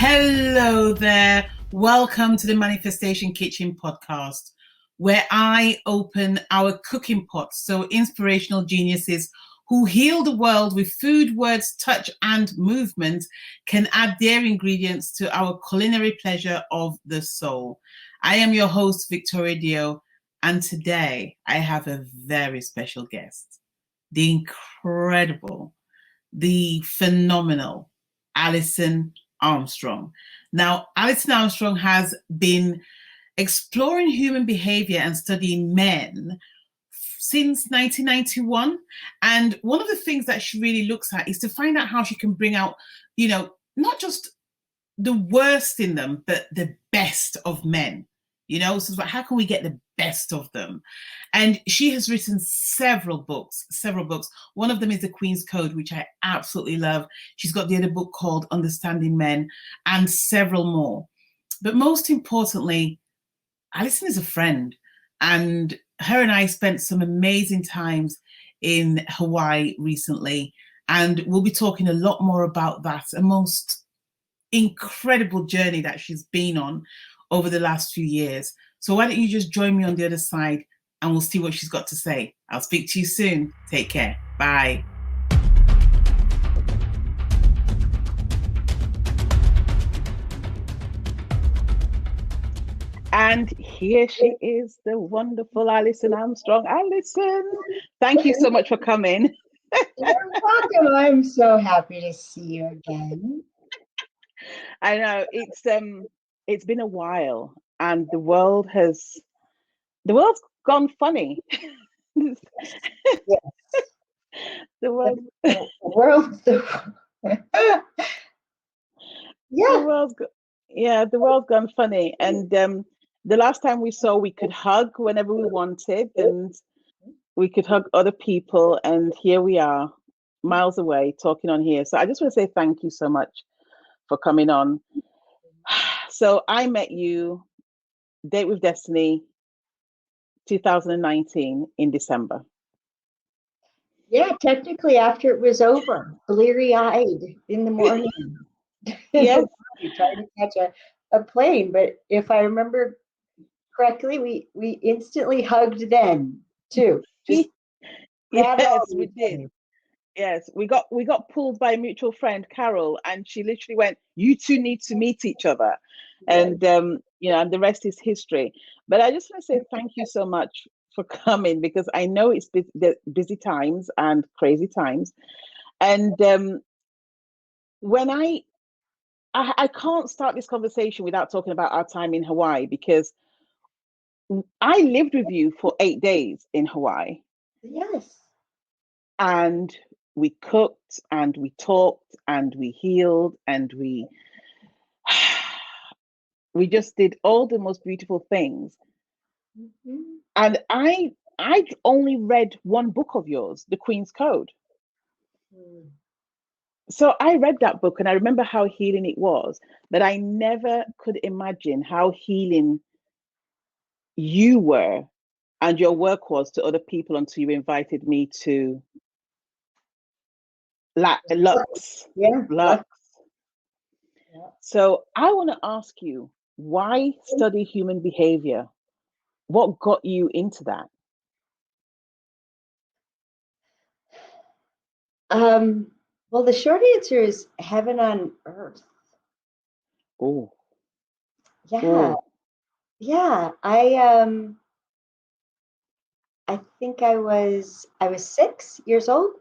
Hello there. Welcome to the Manifestation Kitchen podcast, where I open our cooking pots so inspirational geniuses who heal the world with food, words, touch, and movement can add their ingredients to our culinary pleasure of the soul. I am your host, Victoria Dioh, and today I have a very special guest, the incredible, the phenomenal Alison Armstrong. Now, Alison Armstrong has been exploring human behavior and studying men since 1991. And one of the things that she really looks at is to find out how she can bring out, not just the worst in them, but the best of men. So it's like, how can we get the best of them? And she has written several books. One of them is The Queen's Code, which I absolutely love. She's got the other book called Understanding Men and several more. But most importantly, Alison is a friend, and her and I spent some amazing times in Hawaii recently, and we'll be talking a lot more about that, a most incredible journey that she's been on over the last few years. So why don't you just join me on the other side and we'll see what she's got to say. I'll speak to you soon. Take care. Bye. And here she is, the wonderful Alison Armstrong. Alison, thank you so much for coming. You're welcome. I'm so happy to see you again. I know it's been a while, and the world's gone funny. Yes. The world, yeah. The world's gone funny, and the last time we saw, we could hug whenever we wanted, and we could hug other people, and here we are, miles away, talking on here. So I just want to say thank you so much for coming on. So I met you, Date with Destiny, 2019 in December. Yeah, technically after it was over, bleary-eyed in the morning. Yes. Trying to catch a plane, but if I remember correctly, we instantly hugged then too. Yes, we did. Yes, we got pulled by a mutual friend, Carol, and she literally went, "You two need to meet each other," and and the rest is history. But I just want to say thank you so much for coming, because I know it's busy times and crazy times, and when I can't start this conversation without talking about our time in Hawaii, because I lived with you for 8 days in Hawaii. Yes. And we cooked and we talked and we healed and we just did all the most beautiful things. Mm-hmm. And I only read one book of yours, The Queen's Code. Mm. So I read that book and I remember how healing it was, but I never could imagine how healing you were and your work was to other people until you invited me to Lux. Yeah. Lux. Yeah. So I want to ask you, why study human behavior? What got you into that? Well, the short answer is heaven on earth. Oh. Yeah. Oh. Yeah. I think I was 6 years old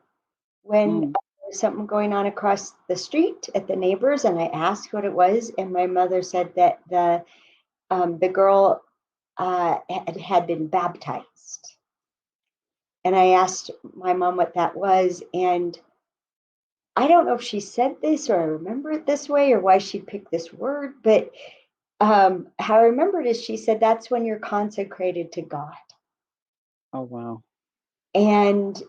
when there was something going on across the street at the neighbors, and I asked what it was, and my mother said that the girl had been baptized. And I asked my mom what that was, and I don't know if she said this or I remember it this way or why she picked this word, but how I remember it is she said that's when you're consecrated to God. Oh, wow. And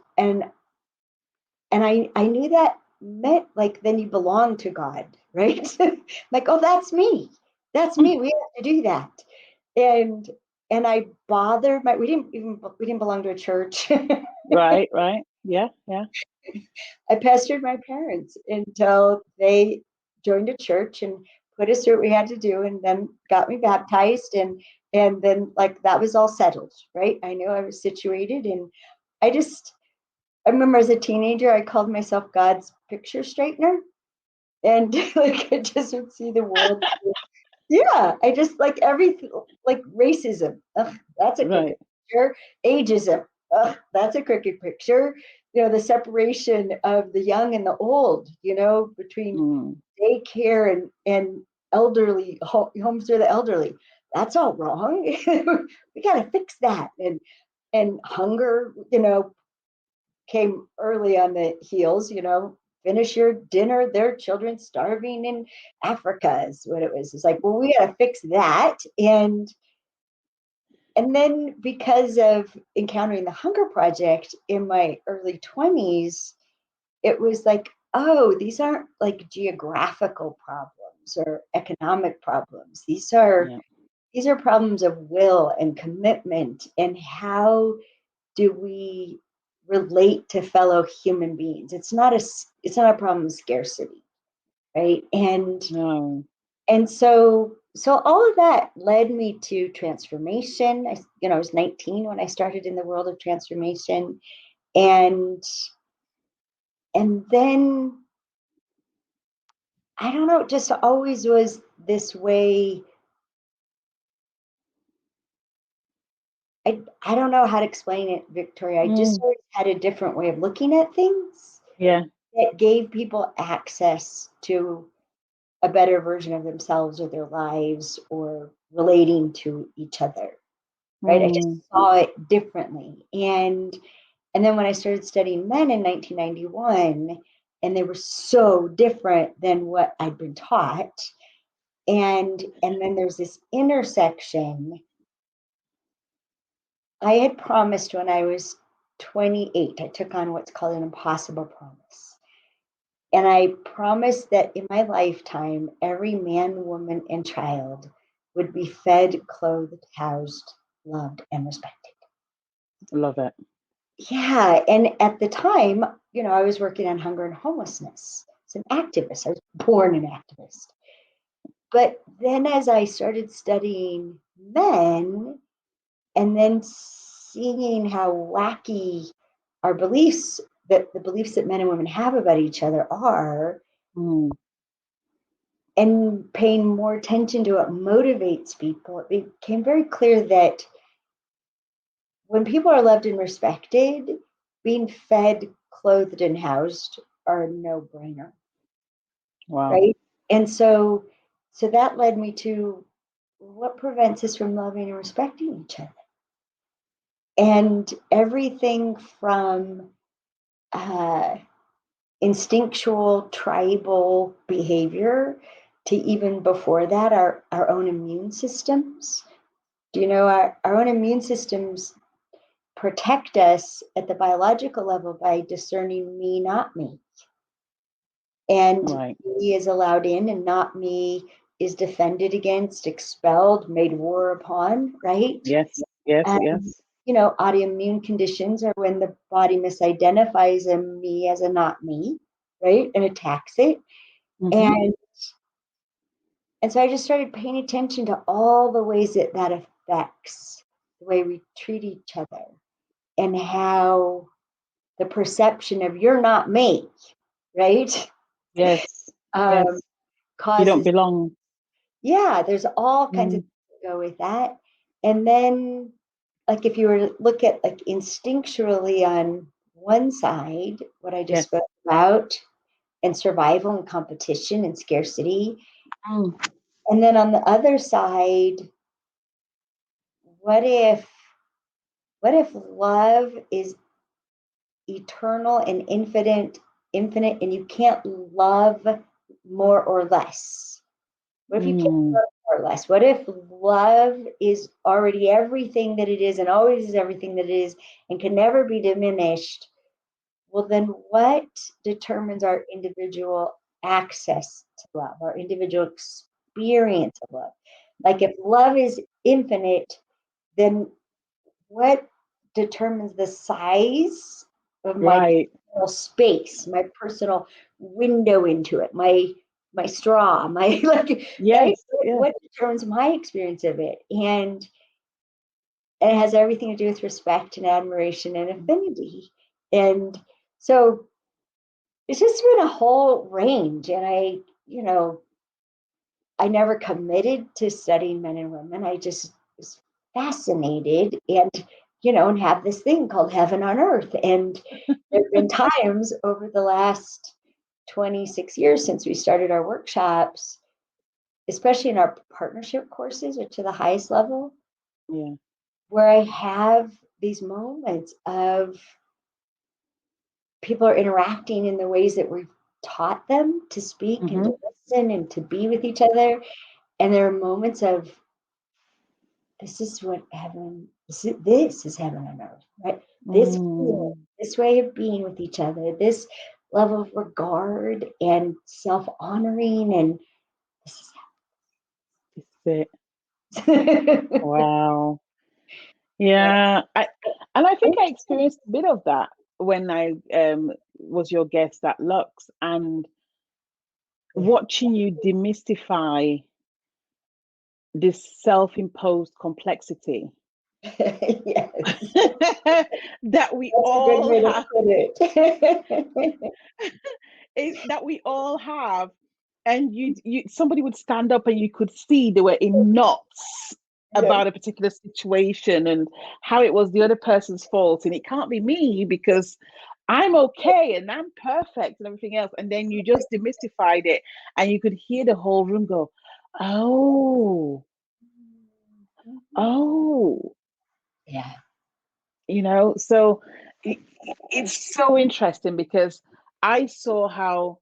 I knew that meant like then you belong to God, right? Like, oh, that's me. That's me. We have to do that. And I bothered we didn't belong to a church. Right. Yeah. I pestered my parents until they joined a church and put us through what we had to do, and then got me baptized, and then like that was all settled, right? I knew I was situated, and I remember as a teenager, I called myself God's picture straightener, and like I just would see the world. Yeah, I just like everything, like racism. Ugh, that's a crooked picture. Ageism. Ugh, that's a crooked picture. The separation of the young and the old. Between daycare and elderly homes for the elderly. That's all wrong. We got to fix that. And hunger. Came early on the heels. Finish your dinner. There are children starving in Africa is what it was. It's like, well, we got to fix that. And then because of encountering the Hunger Project in my early 20s, it was like, oh, these aren't like geographical problems or economic problems. These are problems of will and commitment, and how do we relate to fellow human beings. It's not a problem of scarcity, right? And so all of that led me to transformation. I was 19 when I started in the world of transformation, and then I don't know, it just always was this way. I don't know how to explain it, Victoria. I just always had a different way of looking at things. Yeah. That gave people access to a better version of themselves or their lives or relating to each other. Right? I just saw it differently. And then when I started studying men in 1991, and they were so different than what I'd been taught. And then there's this intersection. I had promised when I was 28, I took on what's called an impossible promise. And I promised that in my lifetime, every man, woman, and child would be fed, clothed, housed, loved, and respected. Love it. Yeah. And at the time, I was working on hunger and homelessness. As an activist, I was born an activist. But then as I started studying men, and then seeing how wacky our beliefs, that the beliefs that men and women have about each other are, and paying more attention to what motivates people, it became very clear that when people are loved and respected, being fed, clothed, and housed are a no-brainer. Wow. Right? And so that led me to what prevents us from loving and respecting each other. And everything from instinctual tribal behavior to even before that, our own immune systems. Our own immune systems protect us at the biological level by discerning me, not me. And me is allowed in, and not me is defended against, expelled, made war upon, right? Yes. Autoimmune conditions are when the body misidentifies a me as a not me, right? And attacks it. And so I just started paying attention to all the ways that affects the way we treat each other, and how the perception of you're not me, right? Yes. Causes, you don't belong. Yeah, there's all kinds of things that go with that. And then, like, if you were to look at like instinctually on one side, what I just spoke about, and survival and competition and scarcity. And then on the other side, what if love is eternal and infinite, and you can't love more or less? What if you can't love more or less? What if love is already everything that it is and always is everything that it is and can never be diminished? Well, then what determines our individual access to love, our individual experience of love? Like, if love is infinite, then what determines the size of my personal space, my personal window into it, my my straw, my right? Yes. Yes. What determines my experience of it? And it has everything to do with respect and admiration and affinity. And so it's just been a whole range. And I never committed to studying men and women. I just was fascinated and, and have this thing called heaven on earth. And there have been times over the last 26 years since we started our workshops, especially in our partnership courses or to the highest level, Yeah. where I have these moments of people are interacting in the ways that we've taught them to speak and to listen and to be with each other. And there are moments of, this is what heaven, this is heaven on earth, right? This way of being with each other, this level of regard and self-honoring, and this It's it. is Wow. Yeah. I think I experienced a bit of that when I was your guest at Lux, and watching you demystify this self-imposed complexity yes. that we That's a good all way to have. put it. That we all have, and you somebody would stand up and you could see they were in knots about a particular situation and how it was the other person's fault, and it can't be me because I'm okay and I'm perfect and everything else. And then you just demystified it, and you could hear the whole room go, oh, Yeah. So it's so interesting because I saw how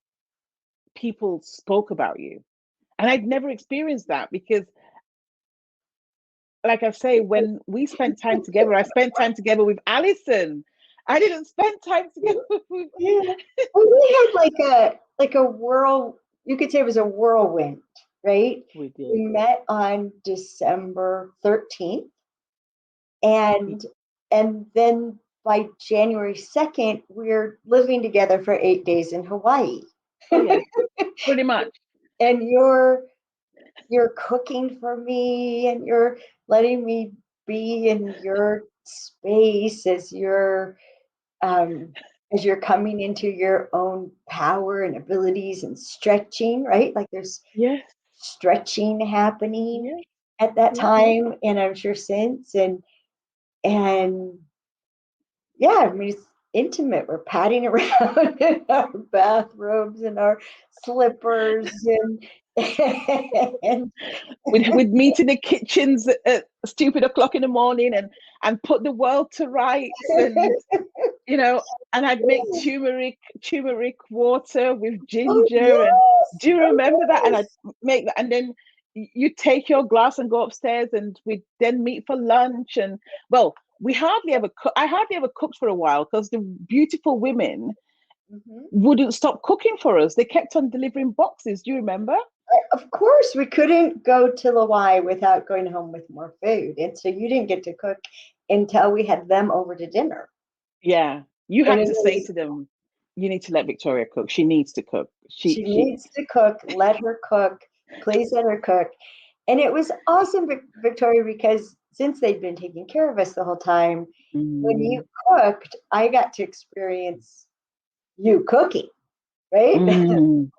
people spoke about you, and I'd never experienced that because, like I say, when we spent time together, I spent time together with Alison. I didn't spend time together with Yeah. Well, we had like a whirl, you could say it was a whirlwind, right? We did. We met on December 13th, and then by January 2nd, we're living together for 8 days in Hawaii. Oh yeah, pretty much. And you're cooking for me, and you're letting me be in your space as you're coming into your own power and abilities and stretching, right? Like there's stretching happening at that time, and I'm sure since, and yeah, I mean, it's intimate. We're padding around in our bathrobes and our slippers, and We'd meet in the kitchens at stupid o'clock in the morning and put the world to rights, and and I'd make turmeric water with ginger. And do you remember that? And I'd make that, and then you take your glass and go upstairs, and we'd then meet for lunch. And well, I hardly ever cooked for a while because the beautiful women wouldn't stop cooking for us. They kept on delivering boxes. Do you remember? Of course, we couldn't go to Hawaii without going home with more food. And so you didn't get to cook until we had them over to dinner. Yeah. You had to say to them, you need to let Victoria cook. She needs to cook. She needs to cook. Let her cook. Please let her cook. And it was awesome, Victoria, because since they'd been taking care of us the whole time, when you cooked, I got to experience you cooking, right? Man.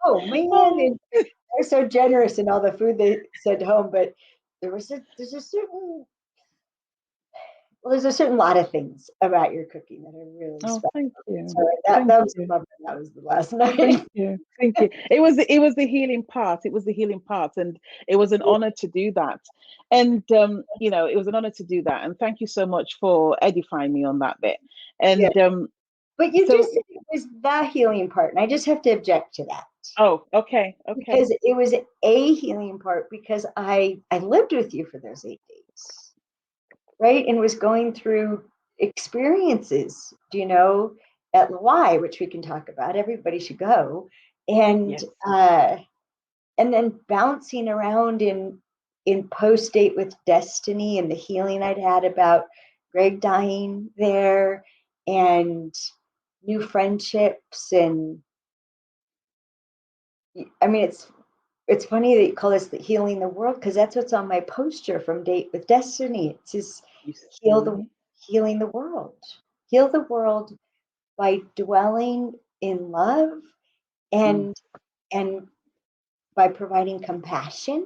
Oh, man. And they're so generous in all the food they sent home, but there's a certain lot of things about your cooking that are really special. Thank you. So that was the last night. Thank you. It was the healing part. It was the healing part, and it was an honor to do that. And it was an honor to do that. And thank you so much for edifying me on that bit. And but you just said it was the healing part, and I just have to object to that. Oh, okay. Because it was a healing part because I lived with you for those 8 days, right? And was going through experiences, at Hawaii, which we can talk about. Everybody should go. And and then bouncing around in Post Date with Destiny and the healing I'd had about Greg dying there, and new friendships. And I mean, it's funny that you call this the healing the world, because that's what's on my poster from Date with Destiny. It says healing the world. Heal the world by dwelling in love and by providing compassion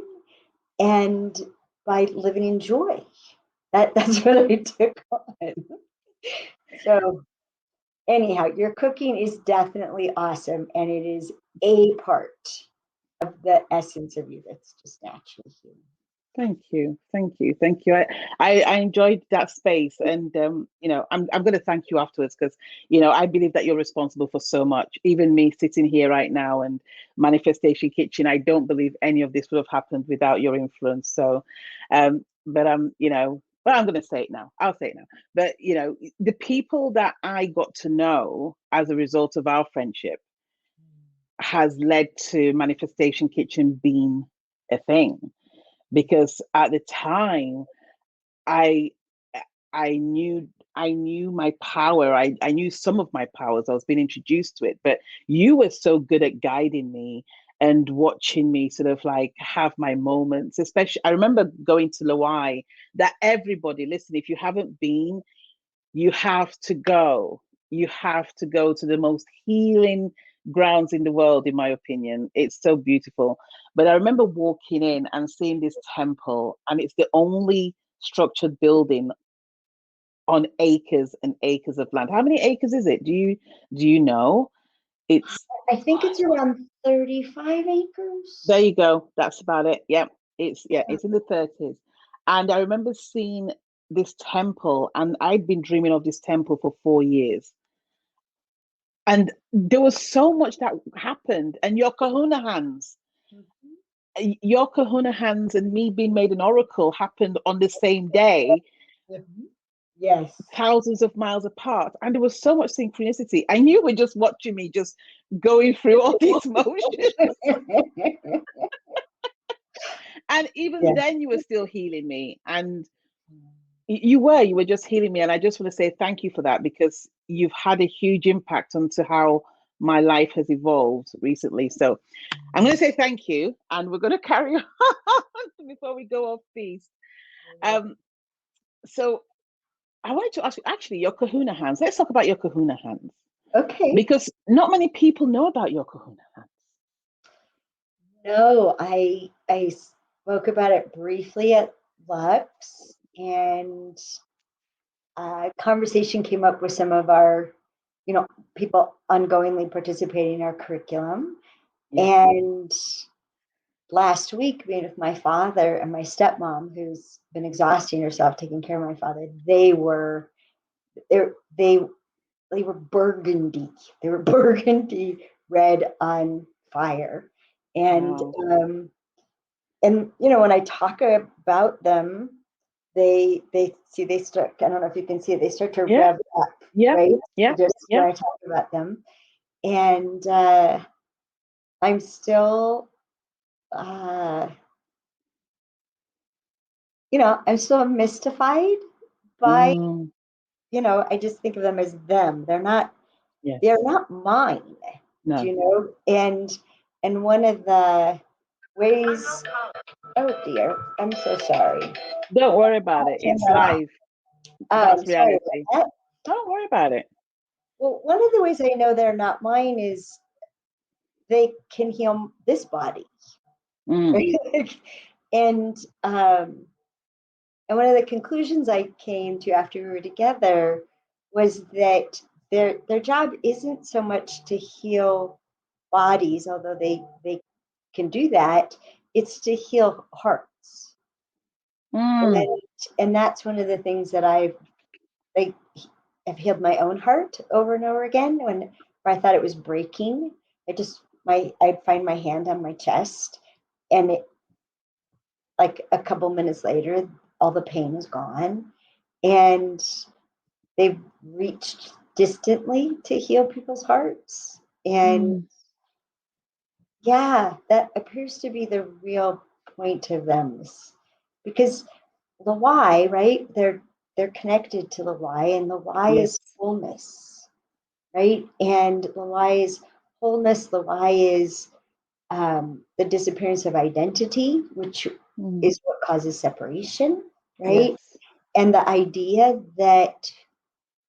and by living in joy. That's what I took on. So anyhow, your cooking is definitely awesome, and it is a part of the essence of you that's just naturally human. Thank you. I enjoyed that space, and I'm going to thank you afterwards, because I believe that you're responsible for so much. Even me sitting here right now and Manifestation Kitchen, I don't believe any of this would have happened without your influence. So, but I'm going to say it now. I'll say it now. But the people that I got to know as a result of our friendship has led to Manifestation Kitchen being a thing. Because at the time, I knew my power. I knew some of my powers. I was being introduced to it, but you were so good at guiding me and watching me sort of like have my moments. Especially, I remember going to Lawai. That everybody, listen, if you haven't been, you have to go. You have to go to the most healing grounds in the world, in my opinion. It's so beautiful. But I remember walking in and seeing this temple, and it's the only structured building on acres and acres of land. How many acres is it? Do you know? I think it's around 35 acres. There you go. That's about it. Yeah. It's in the 30s. And I remember seeing this temple, and I'd been dreaming of this temple for 4 years. And there was so much that happened. And your kahuna hands, and me being made an oracle happened on the same day. Yes. Thousands of miles apart. And there was so much synchronicity. And you were just watching me just going through all these motions. And even then you were still healing me. And you were just healing me. And I just want to say thank you for that, because you've had a huge impact onto how my life has evolved recently. So I'm going to say thank you, and we're going to carry on before we go off piece. So I wanted to ask you, actually, your kahuna hands. Let's talk about your kahuna hands. Okay. Because not many people know about your kahuna hands. No, I spoke about it briefly at Lux, and conversation came up with some of our, people ongoingly participating in our curriculum. Yeah. And last week, being with my father and my stepmom, who's been exhausting herself taking care of my father, they were burgundy. They were burgundy red on fire. And wow. And when I talk about them, they start, I don't know if you can see it, they start to rev up, right? Just when I talk about them. And I'm still I'm still mystified by, I just think of them as them. They're not mine. No. And one of the ways, oh dear, I'm so sorry. Don't worry about it. It's live. That's reality. Don't worry about it. Well, one of the ways I know they're not mine is they can heal this body. And one of the conclusions I came to after we were together was that their job isn't so much to heal bodies, although they can do that. It's to heal hearts. And that's one of the things that I've healed my own heart over and over again. When I thought it was breaking, I'd find my hand on my chest, and it, like a couple minutes later, all the pain is gone, and they've reached distantly to heal people's hearts. And that appears to be the real point of them, because the why, right? They're connected to the why, and the why is fullness. right? And the lie is wholeness. The lie is the disappearance of identity, which is what causes separation, right? Yes. And the idea that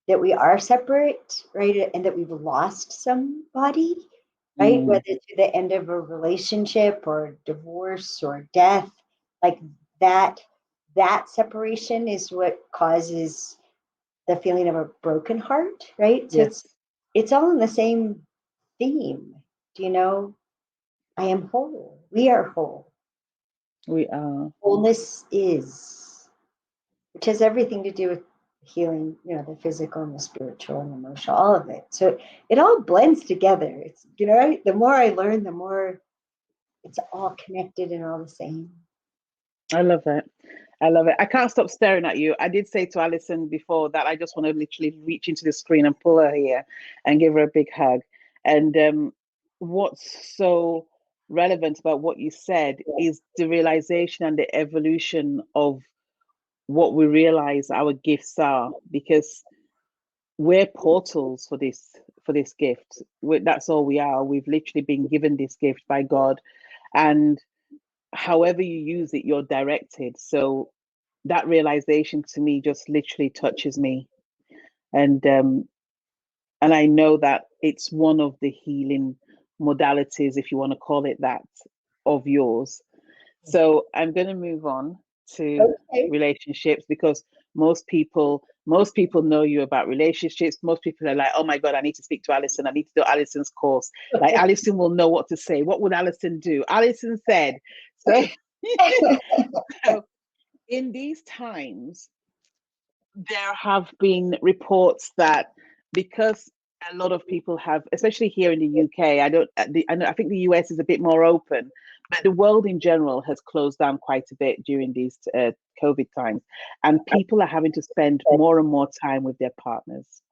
we are separate, right? And that we've lost somebody, right? Whether to the end of a relationship or divorce or death, like that separation is what causes the feeling of a broken heart, right? So Yes. it's all in the same theme. Do you know? I am whole. We are whole. We are. Wholeness is, which has everything to do with healing, the physical and the spiritual and emotional, all of it. So it all blends together. It's, the more I learn, the more it's all connected and all the same. I love it. I love it. I can't stop staring at you. I did say to Alison before that I just want to literally reach into the screen and pull her here and give her a big hug. And what's so relevant about what you said is the realization and the evolution of what we realize our gifts are, because we're portals for this gift. That's all we are. We've literally been given this gift by God, and however you use it, you're directed. So that realization to me just literally touches me, and I know that it's one of the healing modalities, if you want to call it that, of yours. So I'm going to move on to relationships, because most people know you about relationships. Most people are like, oh my God, I need to speak to Alison. I need to do Alison's course. Like, Alison will know what to say. What would Alison do? Alison said. So, so in these times, there have been reports that because a lot of people have, especially here in the UK, I think the US is a bit more open, but the world in general has closed down quite a bit during these COVID times, and people are having to spend more and more time with their partners.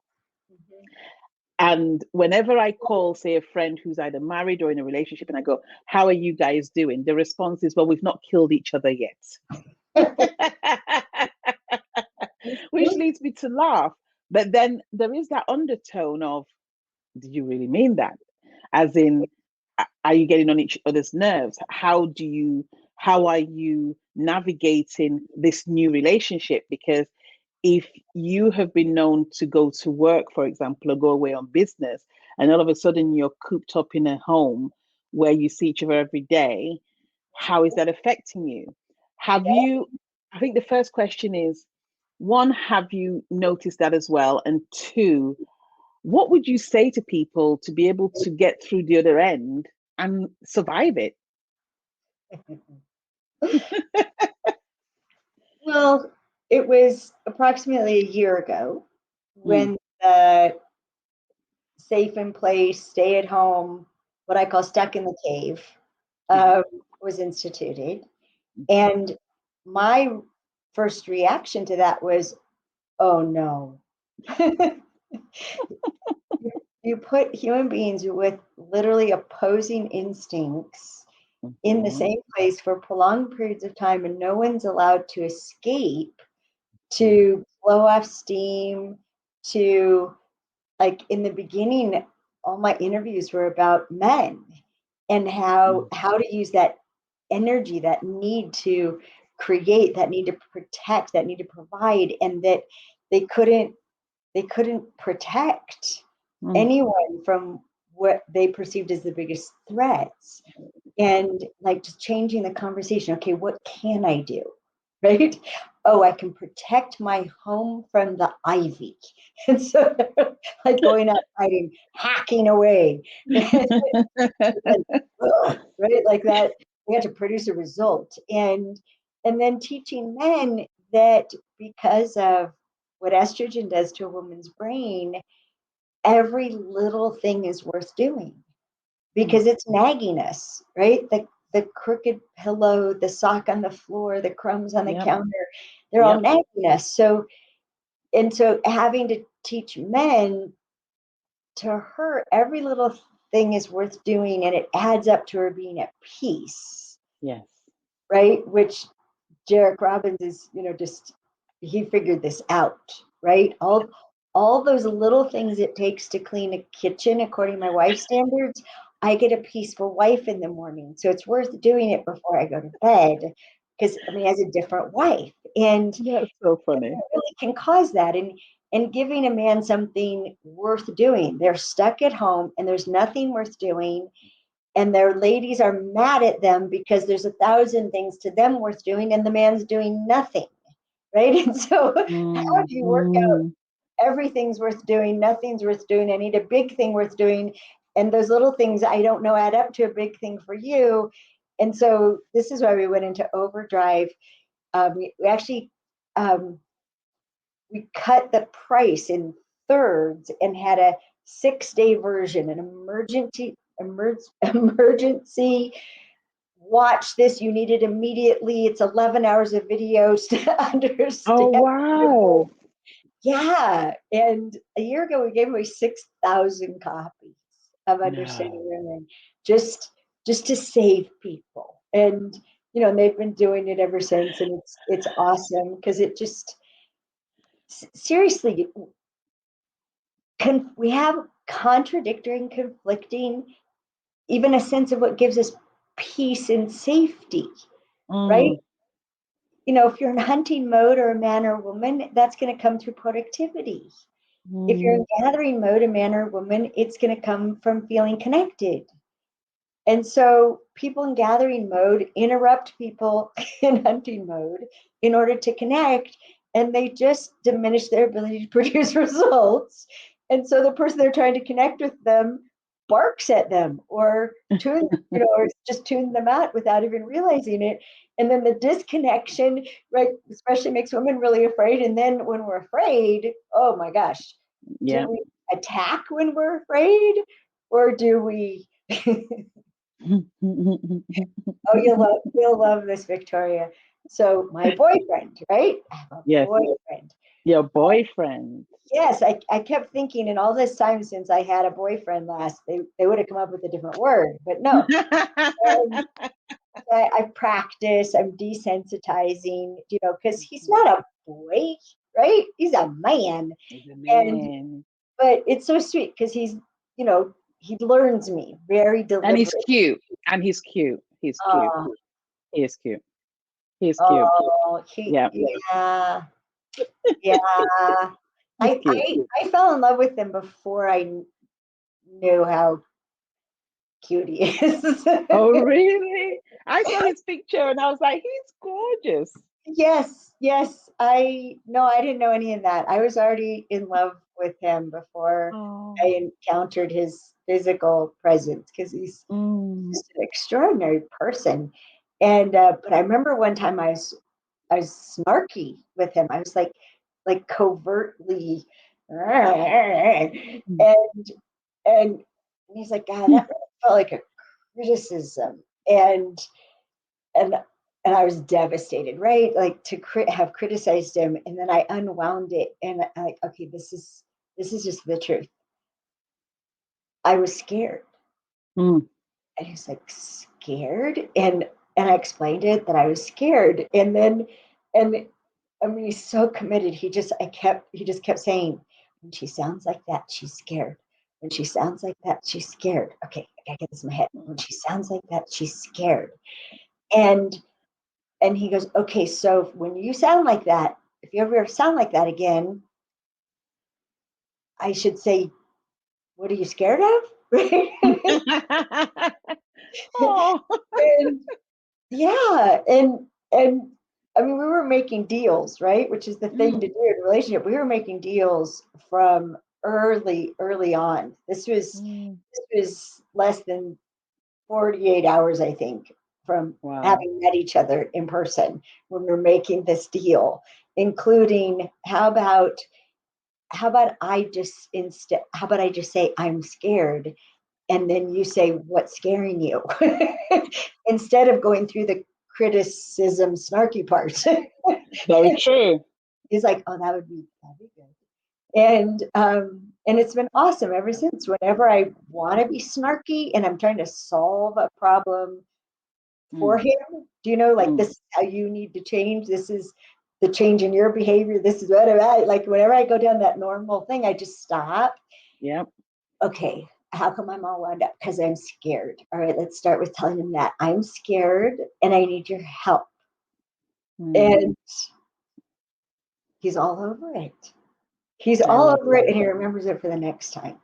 And whenever I call, say, a friend who's either married or in a relationship, and I go, how are you guys doing? The response is, well, we've not killed each other yet. Which leads me to laugh. But then there is that undertone of, did you really mean that? As in, are you getting on each other's nerves? How are you navigating this new relationship? Because if you have been known to go to work, for example, or go away on business, and all of a sudden you're cooped up in a home where you see each other every day, how is that affecting you? I think the first question is, one, have you noticed that as well? And two, what would you say to people to be able to get through the other end and survive it? Well, it was approximately a year ago when the safe in place, stay at home, what I call stuck in the cave, was instituted. And my first reaction to that was, oh no. You put human beings with literally opposing instincts in the same place for prolonged periods of time, and no one's allowed to escape, to blow off steam, to, like, in the beginning, all my interviews were about men and how to use that energy, that need to create, that need to protect, that need to provide, and that they couldn't protect anyone from what they perceived as the biggest threats. And like, just changing the conversation. Okay, what can I do? Right? Oh, I can protect my home from the ivy. And so like going outside and hacking away. Right? Like that, we have to produce a result. And then teaching men that because of what estrogen does to a woman's brain, every little thing is worth doing because it's nagging us, right? The crooked pillow, the sock on the floor, the crumbs on the counter, they're all nagging us. So having to teach men, to her, every little thing is worth doing, and it adds up to her being at peace. Yes. Right? Which Robbins is, just, he figured this out, right? all those little things it takes to clean a kitchen, according to my wife's standards, I get a peaceful wife in the morning. So it's worth doing it before I go to bed, because I mean, as a different wife, and That's so funny. it really can cause that. And giving a man something worth doing. They're stuck at home and there's nothing worth doing. And their ladies are mad at them because there's 1,000 things to them worth doing and the man's doing nothing. Right. And so how do you work out everything's worth doing, nothing's worth doing, I need a big thing worth doing, and those little things I don't know add up to a big thing for you. And so this is why we went into overdrive. We actually we cut the price in thirds and had a 6-day version, an emergency watch this, you need it immediately, it's 11 hours of videos to understand. Oh, wow. Yeah, and a year ago we gave away 6,000 copies of Understanding Women, just to save people, and and they've been doing it ever since, and it's awesome because it just seriously, we have contradicting, conflicting, even a sense of what gives us peace and safety, right? If you're in hunting mode or a man or a woman, that's going to come through productivity. If you're in gathering mode, a man or a woman, it's going to come from feeling connected. And so people in gathering mode interrupt people in hunting mode in order to connect, and they just diminish their ability to produce results. And so the person they're trying to connect with them barks at them or or just tune them out without even realizing it. And then the disconnection, right, especially makes women really afraid. And then when we're afraid, oh my gosh, do we attack when we're afraid, or do we? Oh, you'll love this, Victoria. So my boyfriend, right? I have a boyfriend. Your boyfriend. Yes, I kept thinking in all this time since I had a boyfriend last, they would have come up with a different word, but no. I practice, I'm desensitizing, because he's not a boy, right? He's a man. He's a man. And but it's so sweet because he learns me very deliberately. And he's cute. He's cute. He is cute. He's cute. Oh, yeah. I fell in love with him before I knew how cute he is. Oh, really? I saw his picture and I was like, he's gorgeous. Yes. I didn't know any of that. I was already in love with him before I encountered his physical presence, because he's just an extraordinary person. And but I remember one time I was snarky with him. I was like covertly, and he's like, God, that really felt like a criticism, and I was devastated, right? Like to have criticized him, and then I unwound it, and I'm like, okay, this is just the truth. I was scared, and he's like, scared, and I explained it that I was scared, and I mean, he's so committed. He just kept saying, when she sounds like that, she's scared. When she sounds like that, she's scared. Okay, I gotta get this in my head. When she sounds like that, she's scared. And he goes, okay, so when you sound like that, if you ever sound like that again, I should say, what are you scared of? And yeah, and I mean, we were making deals, right? Which is the thing to do in a relationship. We were making deals from early on. This was less than 48 hours, I think, from having met each other in person when we were making this deal, including how about I just say I'm scared, and then you say what's scaring you, instead of going through the criticism snarky part. Very true. He's like, oh, that'd be good. And it's been awesome ever since. Whenever I want to be snarky and I'm trying to solve a problem for him, do you know, like this is how you need to change. This is the change in your behavior. This is what I like. Whenever I go down that normal thing, I just stop. Yep. Okay, how come I'm all wound up? Because I'm scared. All right, let's start with telling him that I'm scared and I need your help. And he's all over it. He's all over it, and he remembers it for the next time.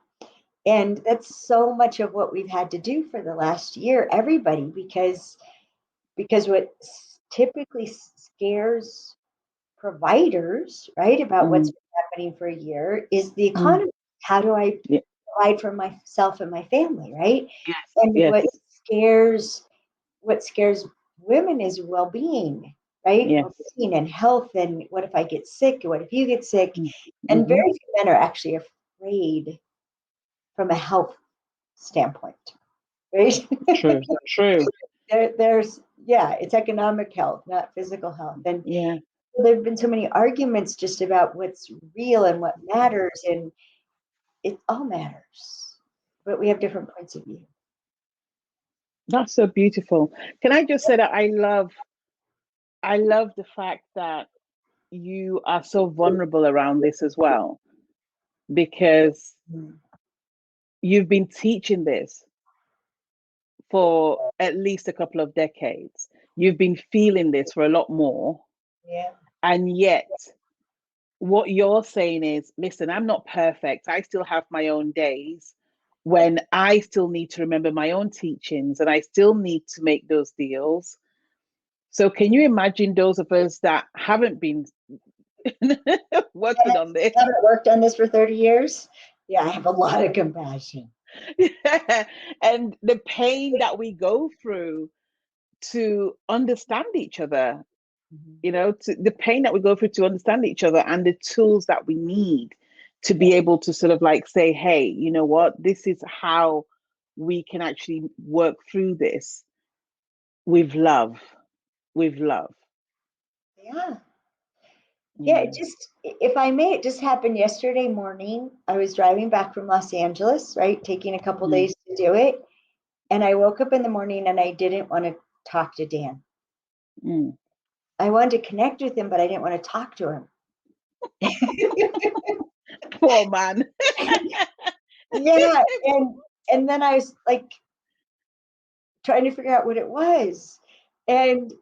And that's so much of what we've had to do for the last year, everybody, because what typically scares providers, right, about what's been happening for a year is the economy. How do I provide for myself and my family, right? Yes. And Yes. what scares women is well-being, right? Yes. Well-being and health, and what if I get sick? What if you get sick? Mm-hmm. And very few men are actually afraid from a health standpoint, right? True. There's it's economic health, not physical health. And there have been so many arguments just about what's real and what matters, and it all matters, but we have different points of view. That's so beautiful. Can I just say that I love the fact that you are so vulnerable around this as well, because you've been teaching this for at least a couple of decades. You've been feeling this for a lot more. Yeah. And yet what you're saying is, listen, I'm not perfect. I still have my own days when I still need to remember my own teachings, and I still need to make those deals. So can you imagine those of us that haven't been working on this? Haven't worked on this for 30 years? Yeah, I have a lot of compassion. And the pain that we go through to understand each other, you know, the pain that we go through to understand each other, and the tools that we need to be able to sort of like say, hey, you know what, this is how we can actually work through this with love. Yeah, it just, if I may, it just happened yesterday morning. I was driving back from Los Angeles, right, taking a couple days to do it. And I woke up in the morning and I didn't want to talk to Dan. I wanted to connect with him, but I didn't want to talk to him. Poor man. Yeah, and then I was like trying to figure out what it was. And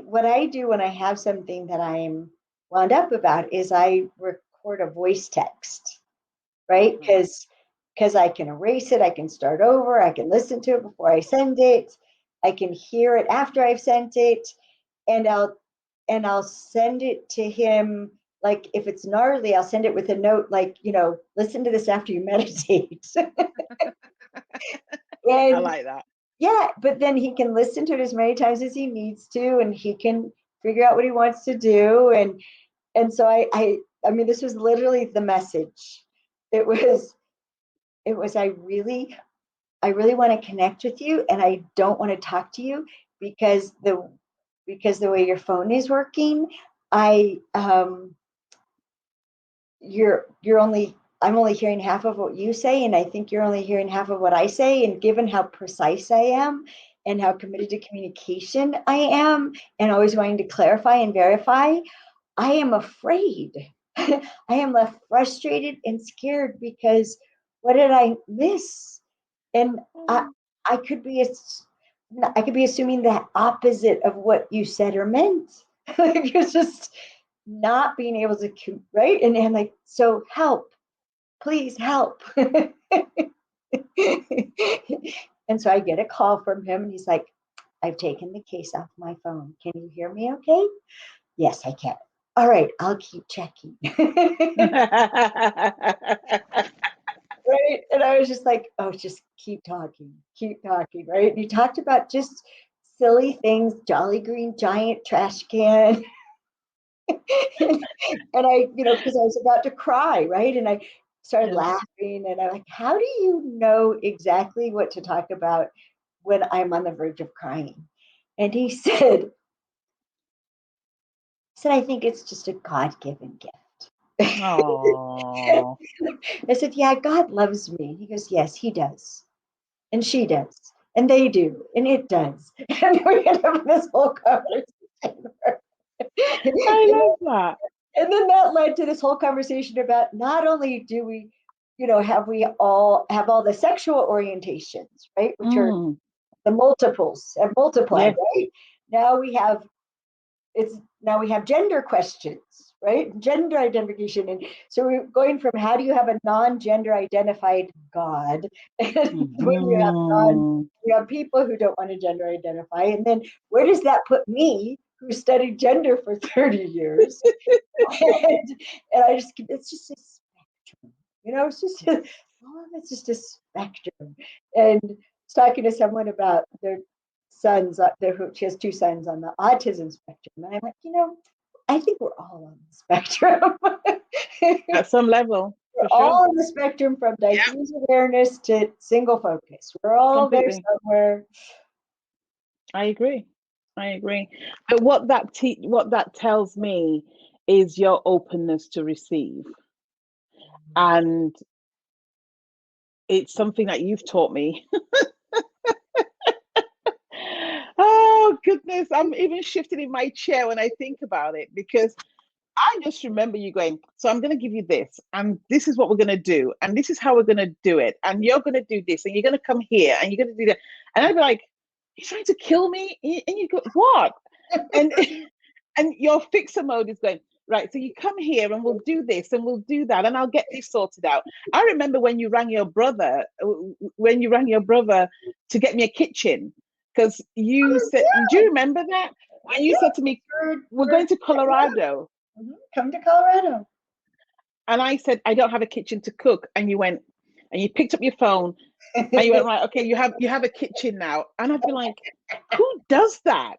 what I do when I have something that I'm wound up about is I record a voice text, right? Because I can erase it, I can start over, I can listen to it before I send it, I can hear it after I've sent it, and I'll send it to him. Like if it's gnarly, I'll send it with a note like, listen to this after you meditate. I like that. Yeah, but then he can listen to it as many times as he needs to, and he can figure out what he wants to do. And so I mean, this was literally the message. It was I really want to connect with you, and I don't want to talk to you because the way your phone is working, I'm only hearing half of what you say, and I think you're only hearing half of what I say. And given how precise I am and how committed to communication I am, and always wanting to clarify and verify, I am afraid. I am left frustrated and scared because what did I miss? And I could be assuming the opposite of what you said or meant. It's just not being able to, right? And I'm like, so help, please help. And so I get a call from him, and he's like, I've taken the case off my phone. Can you hear me okay? Yes, I can. All right, I'll keep checking. Right? And I was just like, oh, just keep talking, right? And he talked about just silly things, Jolly Green Giant trash can. And I, because I was about to cry, right? And I started laughing, and I'm like, how do you know exactly what to talk about when I'm on the verge of crying? And he said, I think it's just a God-given gift. Aww. I said, yeah, God loves me. He goes, yes, he does. And she does. And they do. And it does. And we end up in this whole conversation. I love that. And then that led to this whole conversation about not only do we, have all the sexual orientations, right? Which are the multiples have multiplied, right? Now we have gender questions, right? Gender identification. And so we're going from how do you have a non-gender identified God? And when you have people who don't want to gender identify. And then where does that put me, who studied gender for 30 years? and it's just a spectrum, all of it's just a spectrum. And I was talking to someone about their sons, she has 2 sons on the autism spectrum. And I'm like, I think we're all on the spectrum. At some level. We're all on the spectrum from diffuse awareness to single focus. We're all there somewhere. I agree. But what that tells me is your openness to receive. And it's something that you've taught me. Oh, goodness. I'm even shifting in my chair when I think about it, because I just remember you going, so I'm going to give you this, and this is what we're going to do, and this is how we're going to do it, and you're going to do this, and you're going to come here, and you're going to do that. And I'd be like, you're trying to kill me? And you go, what? And your fixer mode is going, right, so you come here and we'll do this and we'll do that and I'll get this sorted out. I remember when you rang your brother to get me a kitchen, because you said, do you remember that? When you said to me, we're going to Colorado. Come to Colorado. And I said, I don't have a kitchen to cook. And you went, and you picked up your phone and you went, right, okay, you have a kitchen now. And I'd be like, who does that?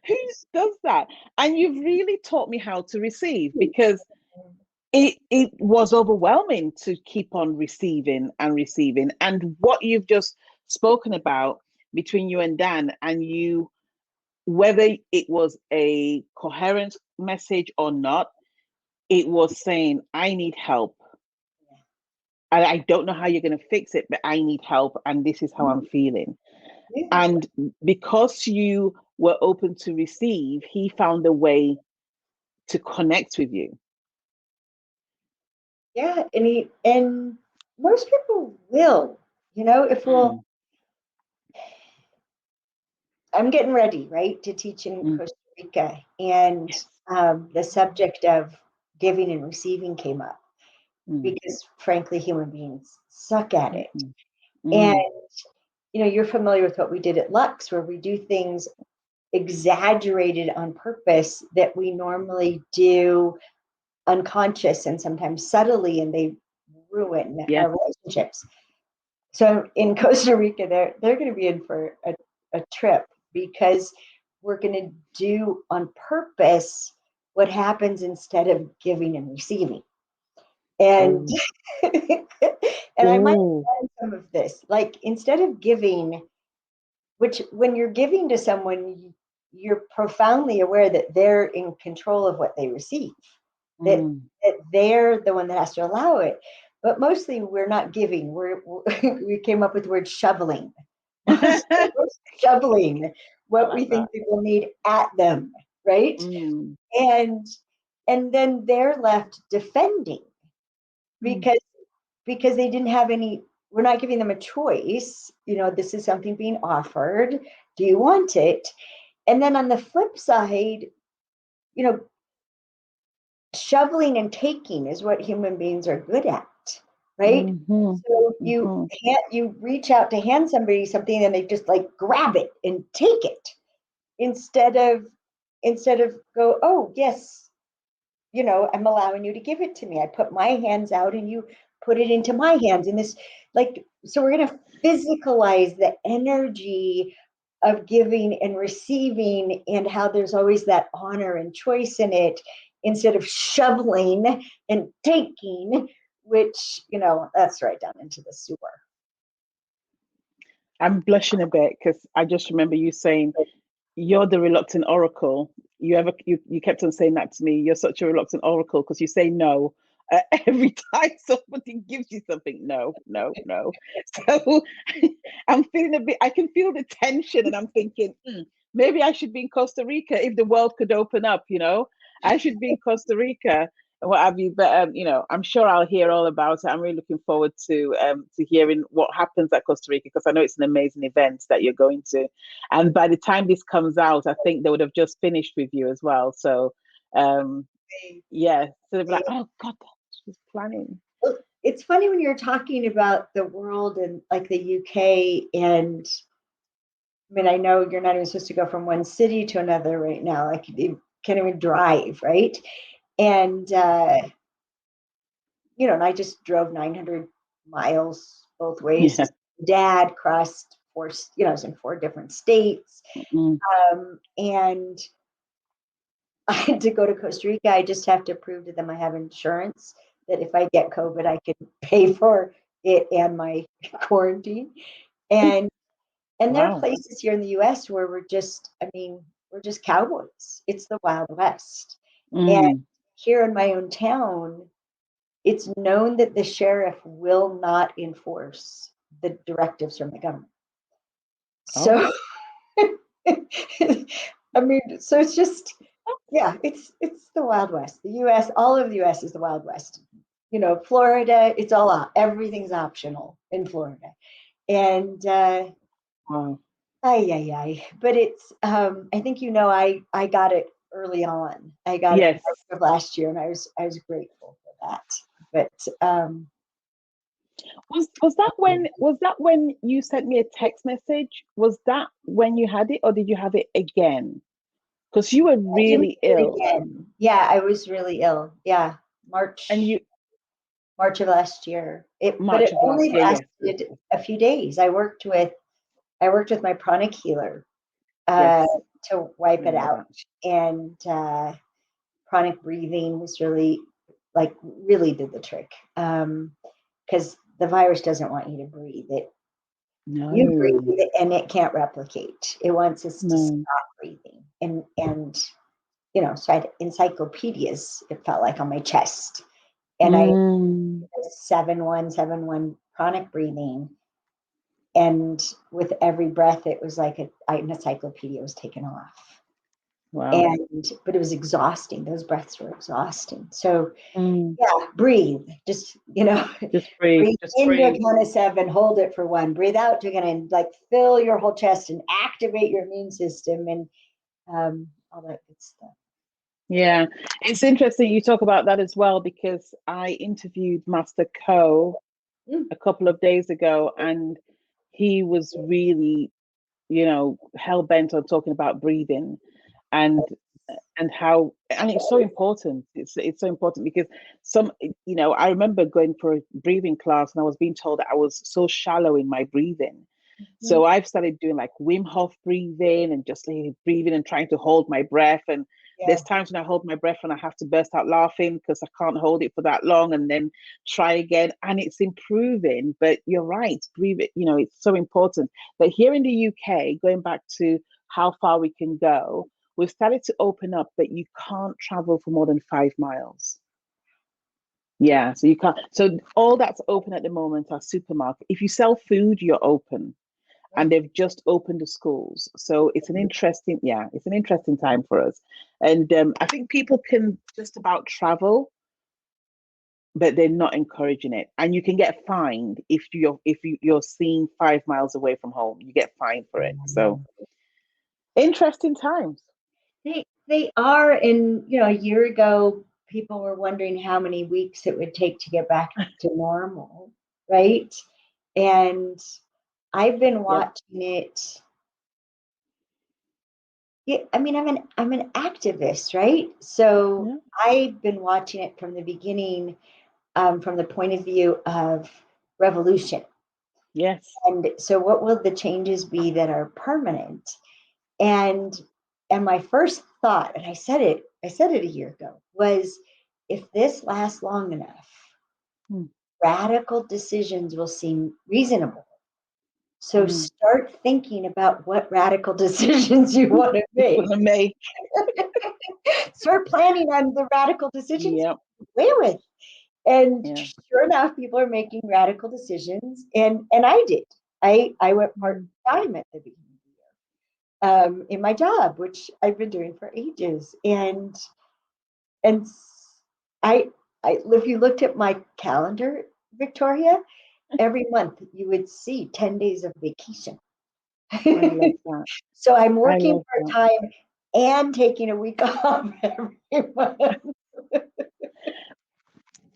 Who does that? And you've really taught me how to receive, because it was overwhelming to keep on receiving. And what you've just spoken about between you and Dan, and you, whether it was a coherent message or not, it was saying, I need help. And I don't know how you're going to fix it, but I need help. And this is how I'm feeling. Yeah. And because you were open to receive, he found a way to connect with you. Yeah. And most people will, if we'll, I'm getting ready, right, to teach in Costa Rica. And the subject of giving and receiving came up because, frankly, human beings suck at it. And, you're familiar with what we did at Lux, where we do things exaggerated on purpose that we normally do unconscious and sometimes subtly, and they ruin our relationships. So in Costa Rica, they're going to be in for a trip, because we're going to do on purpose what happens instead of giving and receiving. And and I might add some of this, like, instead of giving, which when you're giving to someone, you're profoundly aware that they're in control of what they receive, that they're the one that has to allow it. But mostly we're not giving. We came up with the word shoveling. We're shoveling what we think people need at them, right? And then they're left defending because they didn't have any. We're not giving them a choice. This is something being offered. Do you want it? And then on the flip side, shoveling and taking is what human beings are good at, right? So you reach out to hand somebody something and they just like grab it and take it instead of go, oh yes, I'm allowing you to give it to me. I put my hands out and you put it into my hands. And this, so we're going to physicalize the energy of giving and receiving, and how there's always that honor and choice in it, instead of shoveling and taking, which, that's right down into the sewer. I'm blushing a bit because I just remember you saying, you're the reluctant oracle. You kept on saying that to me. You're such a reluctant oracle because you say no every time somebody gives you something. No, no, no. So I'm feeling a bit, I can feel the tension, and I'm thinking, maybe I should be in Costa Rica if the world could open up, I should be in Costa Rica and what have you. But I'm sure I'll hear all about it. I'm really looking forward to hearing what happens at Costa Rica, because I know it's an amazing event that you're going to. And by the time this comes out, I think they would have just finished with you as well. So yeah, so they're like, oh God, she's planning. Well, it's funny when you're talking about the world and like the UK, and I mean, I know you're not even supposed to go from one city to another right now. Like you can't even drive, right? And and I just drove 900 miles both ways. Yeah. Dad crossed four, I was in 4 different states. And I had to go to Costa Rica. I just have to prove to them I have insurance, that if I get COVID, I can pay for it and my quarantine. And there are places here in the US where we're just cowboys. It's the Wild West. And here in my own town, it's known that the sheriff will not enforce the directives from the government. So, I mean, so it's just, it's the Wild West. The US, all of the US is the Wild West. Florida, it's all, everything's optional in Florida. And, but it's, I think, I got it early on. I got it last year, and I was grateful for that. But, was that when you sent me a text message? Was that when you had it, or did you have it again? Because you were really ill. Again. Yeah, I was really ill. Yeah, March of last year. It only lasted a few days. I worked with my pranic healer to wipe it out, and pranic breathing was really did the trick, because the virus doesn't want you to breathe. You breathe and it can't replicate. It wants us to stop breathing. And so I had encyclopedias, it felt like, on my chest. And I 7-1 pranic breathing. And with every breath, it was like an encyclopedia was taken off. Wow. But it was exhausting. Those breaths were exhausting. So breathe. Just breathe in to a count of 7, hold it for 1, breathe out to fill your whole chest and activate your immune system, and all that good stuff. Yeah, it's interesting you talk about that as well, because I interviewed Master Co a couple of days ago, and he was really, hell bent on talking about breathing and how, and it's so important. It's so important because I remember going for a breathing class, and I was being told that I was so shallow in my breathing. So I've started doing like Wim Hof breathing, and just breathing and trying to hold my breath. And there's times when I hold my breath and I have to burst out laughing because I can't hold it for that long, and then try again. And it's improving. But you're right, breathe it, it's so important. But here in the UK, going back to how far we can go, we've started to open up that you can't travel for more than 5 miles. Yeah, so you can't. So all that's open at the moment are supermarkets. If you sell food, you're open. And they've just opened the schools. So it's an interesting time for us. And I think people can just about travel, but they're not encouraging it. And you can get fined if you're seen 5 miles away from home. You get fined for it. So interesting times. They are. And a year ago, people were wondering how many weeks it would take to get back to normal, right? And I've been watching it. Yeah, I mean, I'm an activist, right? So I've been watching it from the beginning, from the point of view of revolution. Yes. And so, what will the changes be that are permanent? And my first thought, and I said it a year ago, was, if this lasts long enough, radical decisions will seem reasonable. So start thinking about what radical decisions you want to make. Start planning on the radical decisions you play with. And Yeah. sure enough, people are making radical decisions. And I did. I went part-time at the beginning of the year in my job, which I've been doing for ages. And I, if you looked at my calendar, Victoria, every month you would see 10 days of vacation. I love that. So I'm I working love that. part-time and taking a week off every month.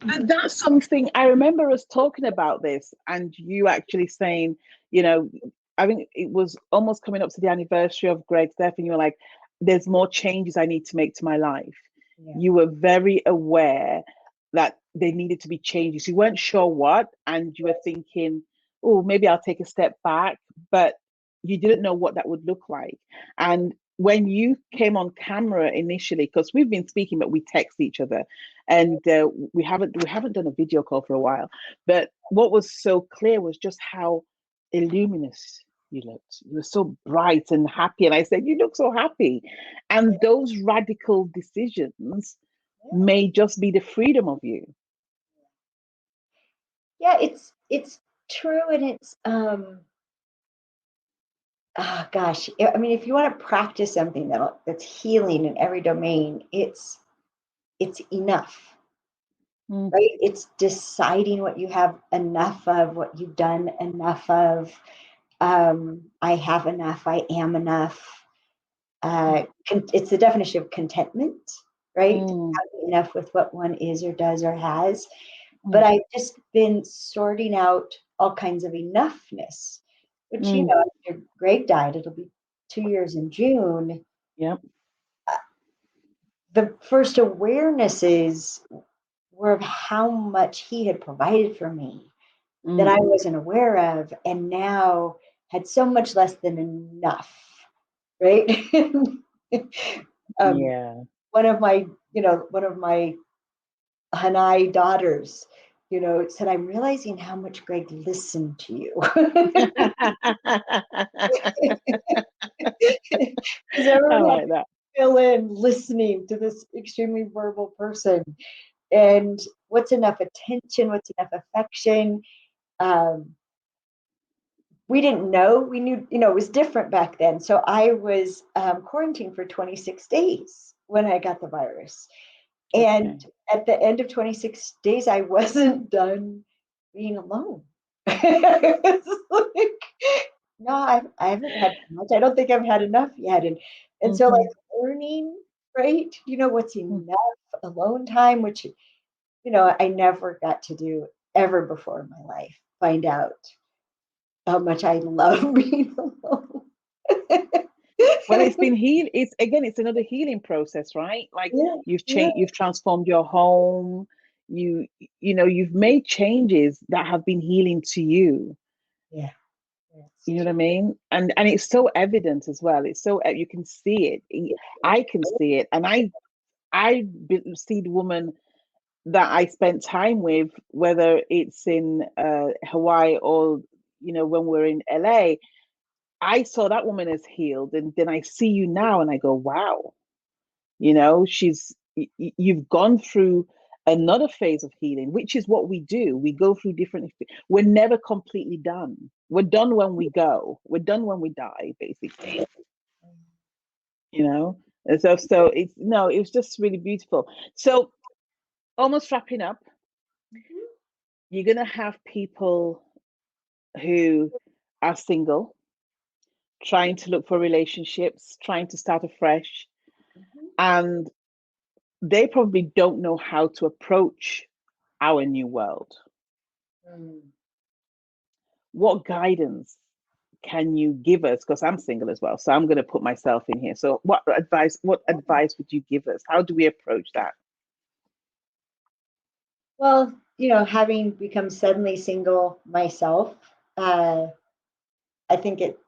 And that's something I remember us talking about this, and you actually saying, you know, I think it was almost coming up to the anniversary of Greg's death, and you were like, there's more changes I need to make to my life. Yeah. You were very aware that there needed to be changes. You weren't sure what, and you were thinking, oh, maybe I'll take a step back, but you didn't know what that would look like. And when you came on camera initially, because we've been speaking, but we text each other, and we haven't done a video call for a while. But what was so clear was just how illuminous you looked. You were so bright and happy, and I said, "You look so happy." And those radical decisions may just be the freedom of you. Yeah, it's true, and it's oh gosh, I mean, if you want to practice something that's healing in every domain, it's enough, right? It's deciding what you have enough of, what you've done enough of. I have enough. I am enough. It's the definition of contentment, right? Having enough with what one is or does or has. But I've just been sorting out all kinds of enoughness, which, you know, after Greg died, it'll be 2 years in June. Yep. The first awarenesses were of how much he had provided for me that I wasn't aware of, and now had so much less than enough, right? Yeah. One of my Hanai daughters, said, I'm realizing how much Greg listened to you. Because I everyone had like to that. fill in listening to this extremely verbal person. And what's enough attention? What's enough affection? We didn't know. We knew, it was different back then. So I was quarantined for 26 days when I got the virus. And at the end of 26 days, I wasn't done being alone. Like, no, I haven't had much. I don't think I've had enough yet. And so like learning, right? What's enough alone time, which, I never got to do ever before in my life. Find out how much I love being alone. Well, it's been it's another healing process, right? Like you've changed, you've transformed your home, you've made changes that have been healing to you. Yeah. You know what I mean? And it's so evident as well. It's so you can see it. I can see it, and I see the woman that I spent time with, whether it's in Hawaii or when we're in LA. I saw that woman as healed, and then I see you now, and I go, wow, you've gone through another phase of healing, which is what we do. We go through different. We're never completely done. We're done when we go. We're done when we die, basically. And so it was just really beautiful. So almost wrapping up, you're gonna have people who are single, trying to look for relationships, trying to start afresh, and they probably don't know how to approach our new world. What guidance can you give us? Because I'm single as well, so I'm going to put myself in here. So what advice would you give us? How do we approach that? Well, having become suddenly single myself, I think it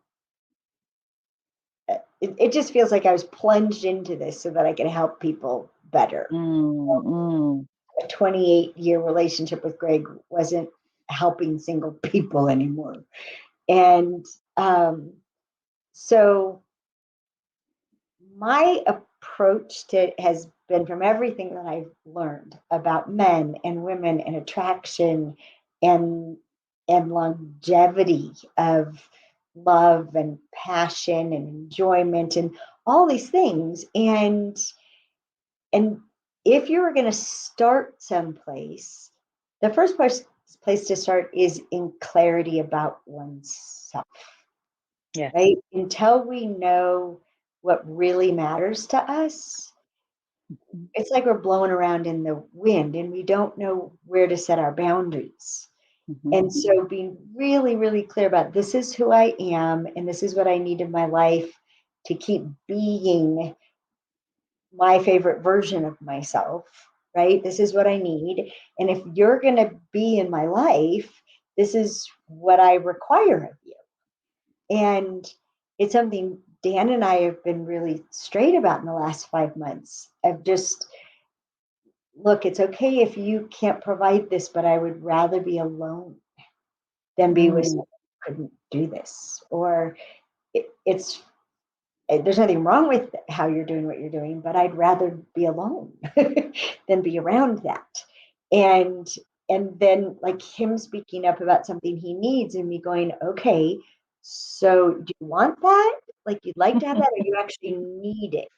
just feels like I was plunged into this so that I could help people better. A 28-year relationship with Greg wasn't helping single people anymore. And so my approach to it has been, from everything that I've learned about men and women and attraction and longevity of love and passion and enjoyment and all these things. And if you were going to start someplace, the first place to start is in clarity about oneself. Yeah. Right? Until we know what really matters to us, it's like we're blowing around in the wind and we don't know where to set our boundaries. Mm-hmm. And so being really, really clear about, this is who I am and this is what I need in my life to keep being my favorite version of myself, right? This is what I need. And if you're going to be in my life, this is what I require of you. And it's something Dan and I have been really straight about in the last 5 months of just, look, it's okay if you can't provide this, but I would rather be alone than be with someone who couldn't do this. Or there's nothing wrong with how you're doing what you're doing, but I'd rather be alone than be around that. And then like him speaking up about something he needs and me going, okay, so do you want that? Like, you'd like to have that, or you actually need it,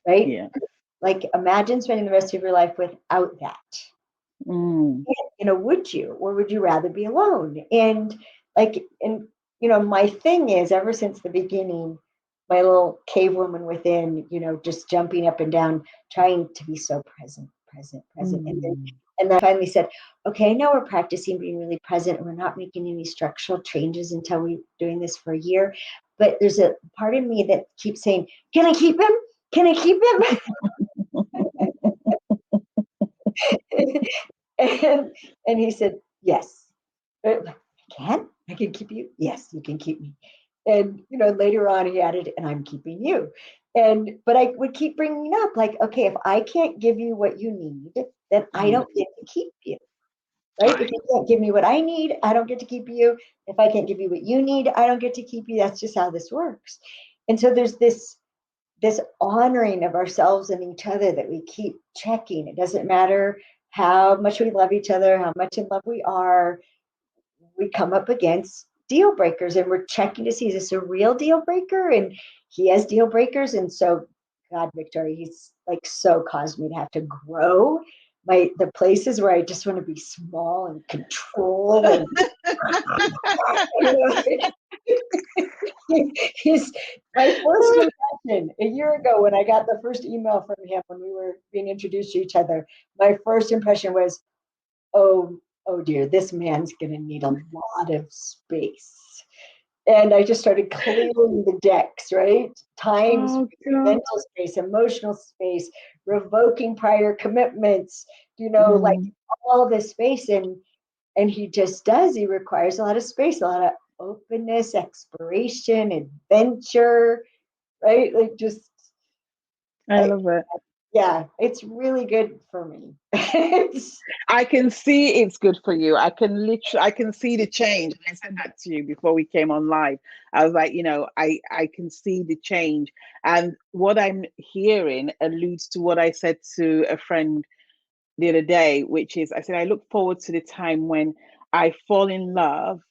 right? Yeah. Like, imagine spending the rest of your life without that. Mm. Would you, or would you rather be alone? And my thing is, ever since the beginning, my little cave woman within, just jumping up and down, trying to be so present. And then I finally said, okay, I know we're practicing being really present and we're not making any structural changes until we're doing this for a year. But there's a part of me that keeps saying, can I keep him? Can I keep him? and he said, yes. I can keep you. Yes, you can keep me. And, later on he added, and I'm keeping you. But I would keep bringing up, like, okay, if I can't give you what you need, then I don't get to keep you, right? If you can't give me what I need, I don't get to keep you. If I can't give you what you need, I don't get to keep you. That's just how this works. And so there's this honoring of ourselves and each other that we keep checking. It doesn't matter how much we love each other, how much in love we are, we come up against deal breakers and we're checking to see, is this a real deal breaker? And he has deal breakers. And so, God, Victoria, he's like so caused me to have to grow the places where I just want to be small and control. And, he's my first impression a year ago when I got the first email from him when we were being introduced to each other. My first impression was, oh dear, this man's going to need a lot of space. And I just started clearing the decks, right? Time, mental space, emotional space, revoking prior commitments, like all this space. And he just does. He requires a lot of space, a lot of openness, exploration, adventure, right? Like, just. I love it. Yeah, it's really good for me. I can see it's good for you. I can see the change. I said that to you before we came on live. I was like, I can see the change. And what I'm hearing alludes to what I said to a friend the other day, which is, I said, I look forward to the time when I fall in love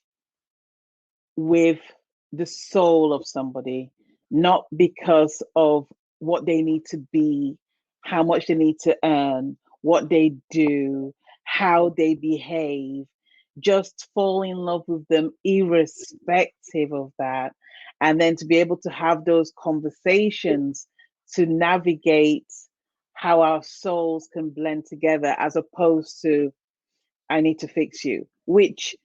with the soul of somebody, not because of what they need to be, how much they need to earn, what they do, how they behave. Just fall in love with them irrespective of that. And then to be able to have those conversations to navigate how our souls can blend together, as opposed to, I need to fix you, which,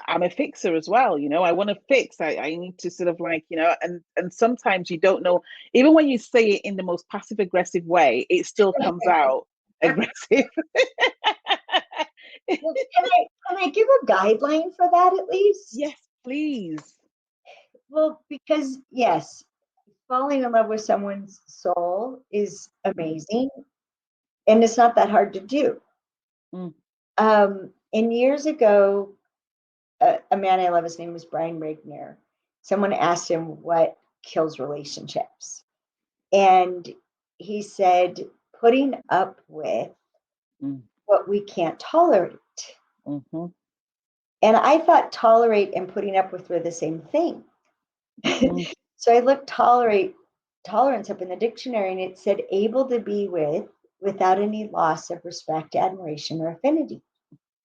I'm a fixer as well. I want to fix. I need to sort of like, and sometimes you don't know, even when you say it in the most passive aggressive way, it still comes out aggressive. Well, can I give a guideline for that at least? Yes, please. Well, because yes, falling in love with someone's soul is amazing, and it's not that hard to do. And years ago, a man I love, his name was Brian Regnier. Someone asked him what kills relationships, And he said, putting up with what we can't tolerate. Mm-hmm. And I thought tolerate and putting up with were the same thing. Mm-hmm. So I looked tolerance up in the dictionary, and it said able to be with without any loss of respect, admiration, or affinity.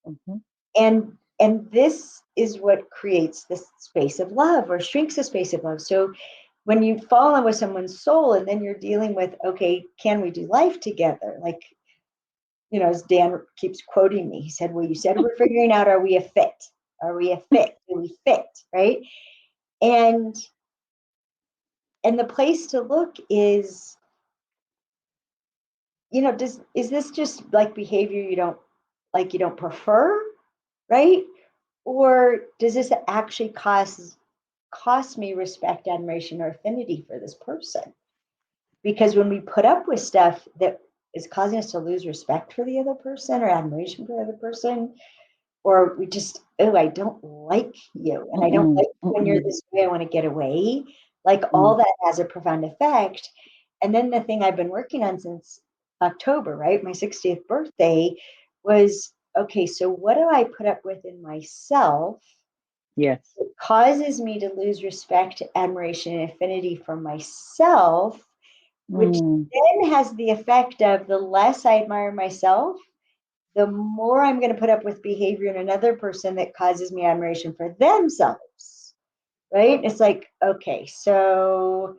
Mm-hmm. And this is what creates this space of love or shrinks the space of love. So when you fall in with someone's soul and then you're dealing with, okay, can we do life together? Like, as Dan keeps quoting me, he said, well, you said we're figuring out, are we a fit? Are we a fit? Do we fit? Right? And the place to look is, is this just like behavior you don't prefer, right? Or does this actually cost me respect, admiration, or affinity for this person? Because when we put up with stuff that is causing us to lose respect for the other person or admiration for the other person, or we just, I don't like you, and I don't like you when you're this way, I want to get away, like all that has a profound effect. And then the thing I've been working on since October, right, my 60th birthday, was, okay, so what do I put up with in myself? Yes. It causes me to lose respect, admiration, and affinity for myself, which then has the effect of the less I admire myself, the more I'm going to put up with behavior in another person that causes me admiration for themselves, right? It's like, okay, so,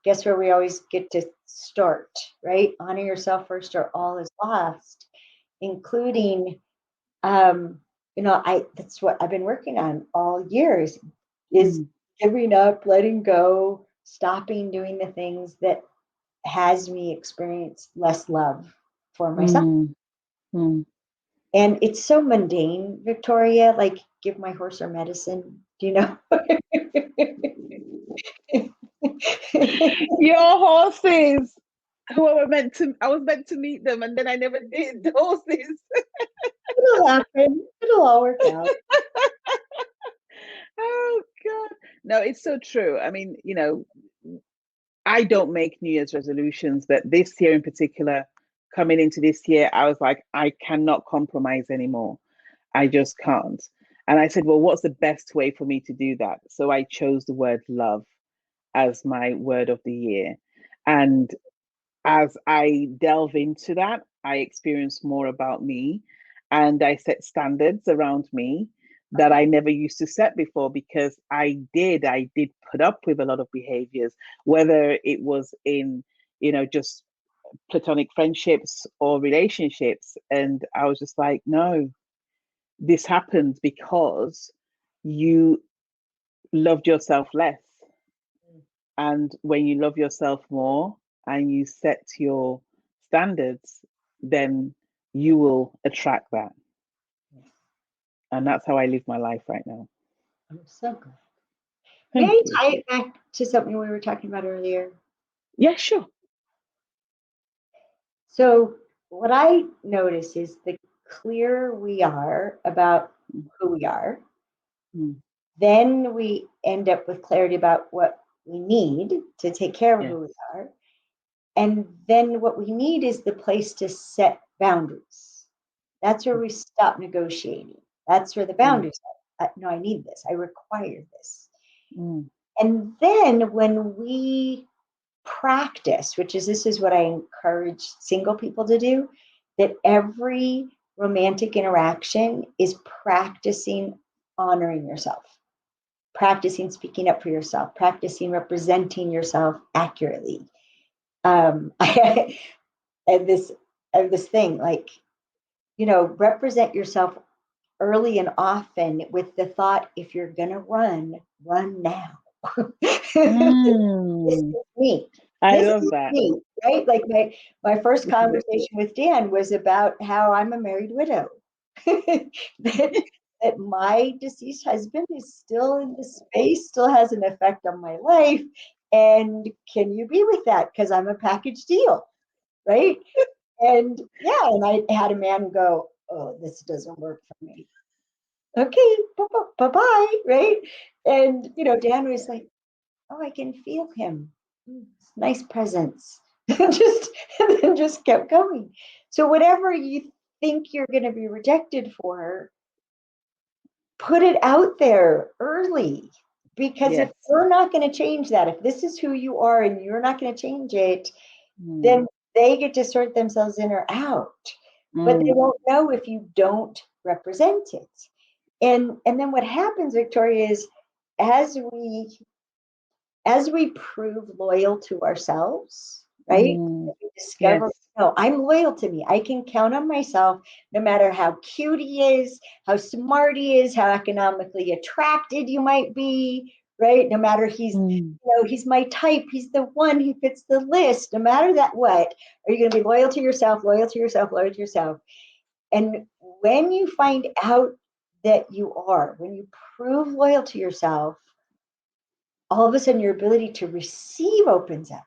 guess where we always get to start, right? Honor yourself first or all is lost, including, that's what I've been working on all years, is giving up, letting go, stopping doing the things that has me experience less love for myself. And it's so mundane, Victoria, like give my horse her medicine, do you know? Your horses who I was meant to meet them, and then I never did. The horses. It'll happen. It'll all work out. Oh God. No, it's so true. I mean, I don't make New Year's resolutions, but this year in particular, coming into this year, I was like, I cannot compromise anymore. I just can't. And I said, well, what's the best way for me to do that? So I chose the word love as my word of the year. And as I delve into that, I experience more about me, and I set standards around me that I never used to set before, because I did put up with a lot of behaviors, whether it was in, just platonic friendships or relationships. And I was just like, no, this happened because you loved yourself less. And when you love yourself more and you set your standards, then you will attract that. And that's how I live my life right now. I'm so glad. Thank May I you. tie it back to something we were talking about earlier? Yeah, sure. So what I notice is the clearer we are about who we are, then we end up with clarity about what we need to take care of who we are. And then what we need is the place to set boundaries. That's where we stop negotiating. That's where the boundaries are. No, I need this. I require this. And then when we practice, this is what I encourage single people to do, that every romantic interaction is practicing honoring yourself, practicing speaking up for yourself, practicing representing yourself accurately. I have this thing, like, represent yourself early and often with the thought, if you're gonna run now. This is me. I love that. Me, right? Like my first conversation with Dan was about how I'm a married widow. that my deceased husband is still in the space, still has an effect on my life. And can you be with that? Because I'm a package deal, right? And and I had a man go, oh, this doesn't work for me. Okay, bye-bye, right? And Dan was like, oh, I can feel him. nice presents. And then just kept going. So whatever you think you're going to be rejected for, put it out there early. Because if you're not going to change that, if this is who you are and you're not going to change it, then they get to sort themselves in or out. But they won't know if you don't represent it. And then what happens, Victoria, is as we prove loyal to ourselves, right? We discover, no, I'm loyal to me. I can count on myself no matter how cute he is, how smart he is, how economically attracted you might be, right? No matter he's, he's my type, he's the one who fits the list, no matter that what, are you going to be loyal to yourself, loyal to yourself, loyal to yourself? And when you find out that you are, when you prove loyal to yourself, all of a sudden your ability to receive opens up.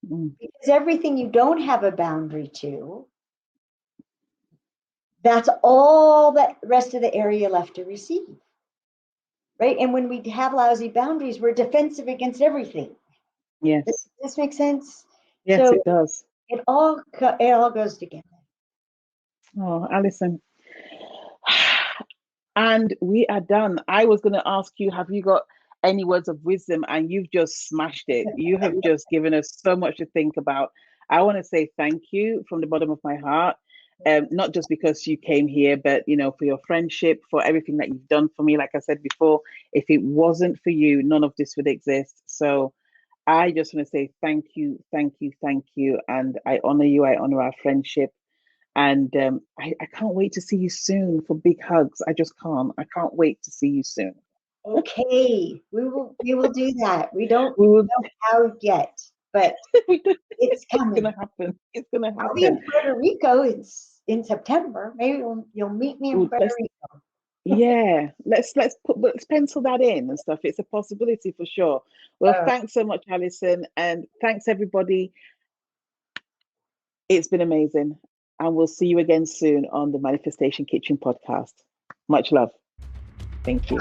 Because everything you don't have a boundary to, that's all that rest of the area left to receive. Right? And when we have lousy boundaries, we're defensive against everything. Yes. Does this make sense? Yes, so it does. It all goes together. Oh, Alison. And we are done. I was going to ask you, have you got any words of wisdom? And you've just smashed it. You have just given us so much to think about. I want to say thank you from the bottom of my heart. Not just because you came here, but for your friendship, for everything that you've done for me. Like I said before, if it wasn't for you, none of this would exist. So I just want to say thank you, thank you, thank you. And I honor you. I honor our friendship. And I can't wait to see you soon for big hugs. I just can't. I can't wait to see you soon. Okay, we will do that. We don't know how yet, but it's coming. It's gonna happen. It's gonna happen. I'll be in Puerto Rico. It's in September. Maybe you'll meet me in Puerto Rico. Yeah, let's pencil that in and stuff. It's a possibility for sure. Well, thanks so much, Alison, and thanks everybody. It's been amazing, and we'll see you again soon on the Manifestation Kitchen podcast. Much love. Thank you.